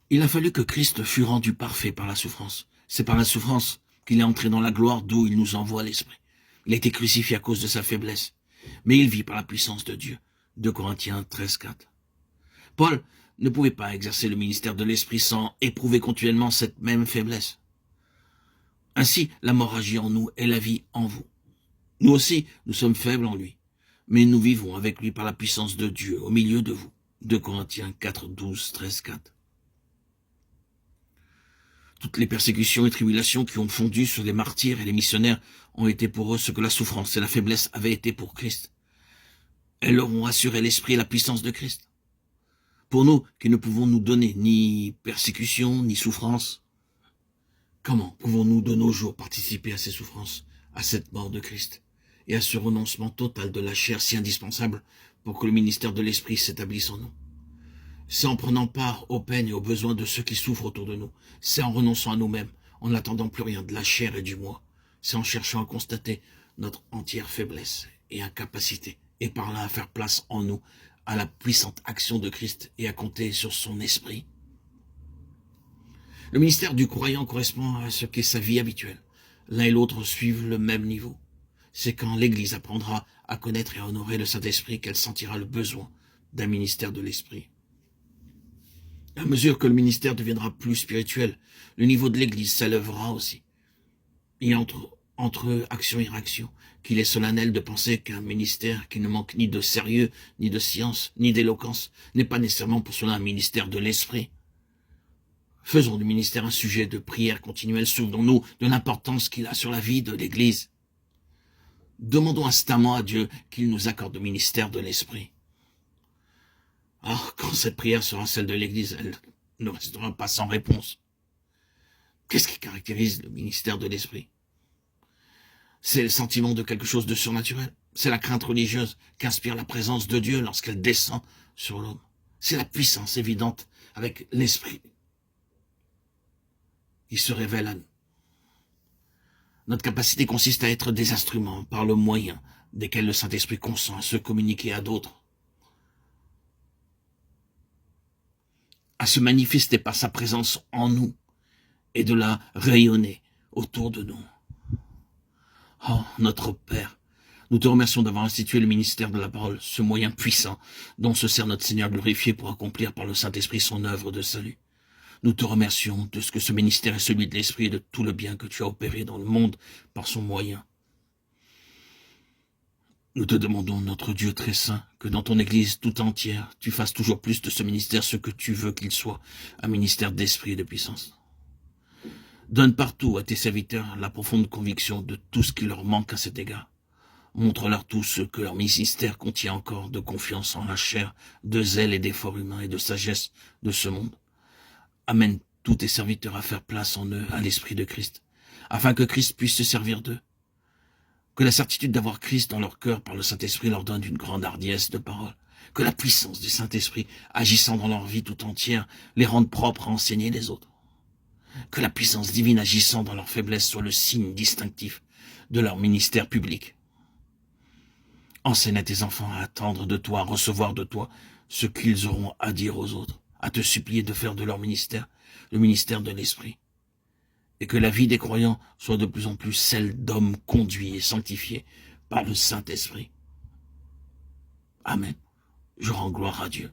Il a fallu que Christ fût rendu parfait par la souffrance. C'est par la souffrance qu'il est entré dans la gloire d'où il nous envoie l'Esprit. Il a été crucifié à cause de sa faiblesse, mais il vit par la puissance de Dieu. 2 Corinthiens 13:4. Paul ne pouvait pas exercer le ministère de l'Esprit sans éprouver continuellement cette même faiblesse. Ainsi, la mort agit en nous et la vie en vous. Nous aussi, nous sommes faibles en lui, mais nous vivons avec lui par la puissance de Dieu au milieu de vous. 2 Corinthiens 4:12, 13:4. Toutes les persécutions et tribulations qui ont fondu sur les martyrs et les missionnaires ont été pour eux ce que la souffrance et la faiblesse avaient été pour Christ. Elles leur ont assuré l'esprit et la puissance de Christ. Pour nous, qui ne pouvons nous donner ni persécution, ni souffrance, comment pouvons-nous de nos jours participer à ces souffrances, à cette mort de Christ, et à ce renoncement total de la chair si indispensable pour que le ministère de l'Esprit s'établisse en nous? C'est en prenant part aux peines et aux besoins de ceux qui souffrent autour de nous. C'est en renonçant à nous-mêmes, en n'attendant plus rien de la chair et du moi. C'est en cherchant à constater notre entière faiblesse et incapacité, et par là à faire place en nous à la puissante action de Christ et à compter sur son esprit. Le ministère du croyant correspond à ce qu'est sa vie habituelle. L'un et l'autre suivent le même niveau. C'est quand l'Église apprendra à connaître et à honorer le Saint-Esprit qu'elle sentira le besoin d'un ministère de l'Esprit. À mesure que le ministère deviendra plus spirituel, le niveau de l'Église s'élèvera aussi. Et entre action et réaction, qu'il est solennel de penser qu'un ministère qui ne manque ni de sérieux, ni de science, ni d'éloquence, n'est pas nécessairement pour cela un ministère de l'Esprit. Faisons du ministère un sujet de prière continuelle, souvenons-nous de l'importance qu'il a sur la vie de l'Église. Demandons instamment à Dieu qu'il nous accorde le ministère de l'Esprit. Alors, quand cette prière sera celle de l'Église, elle ne restera pas sans réponse. Qu'est-ce qui caractérise le ministère de l'Esprit? C'est le sentiment de quelque chose de surnaturel. C'est la crainte religieuse qu'inspire la présence de Dieu lorsqu'elle descend sur l'homme. C'est la puissance évidente avec l'Esprit qui se révèle à nous. Notre capacité consiste à être des instruments par le moyen desquels le Saint-Esprit consent à se communiquer à d'autres, à se manifester par sa présence en nous et de la rayonner autour de nous. Oh, notre Père, nous te remercions d'avoir institué le ministère de la parole, ce moyen puissant dont se sert notre Seigneur glorifié pour accomplir par le Saint-Esprit son œuvre de salut. Nous te remercions de ce que ce ministère est celui de l'Esprit et de tout le bien que tu as opéré dans le monde par son moyen. Nous te demandons, notre Dieu très saint, que dans ton Église tout entière, tu fasses toujours plus de ce ministère ce que tu veux qu'il soit, un ministère d'esprit et de puissance. Donne partout à tes serviteurs la profonde conviction de tout ce qui leur manque à cet égard. Montre-leur tout ce que leur ministère contient encore de confiance en la chair, de zèle et d'efforts humains et de sagesse de ce monde. Amène tous tes serviteurs à faire place en eux à l'Esprit de Christ, afin que Christ puisse se servir d'eux. Que la certitude d'avoir Christ dans leur cœur par le Saint-Esprit leur donne une grande hardiesse de parole. Que la puissance du Saint-Esprit, agissant dans leur vie tout entière, les rende propres à enseigner les autres. Que la puissance divine agissant dans leur faiblesse soit le signe distinctif de leur ministère public. Enseigne à tes enfants à attendre de toi, à recevoir de toi ce qu'ils auront à dire aux autres, à te supplier de faire de leur ministère le ministère de l'Esprit. Et que la vie des croyants soit de plus en plus celle d'hommes conduits et sanctifiés par le Saint-Esprit. Amen. Je rends gloire à Dieu.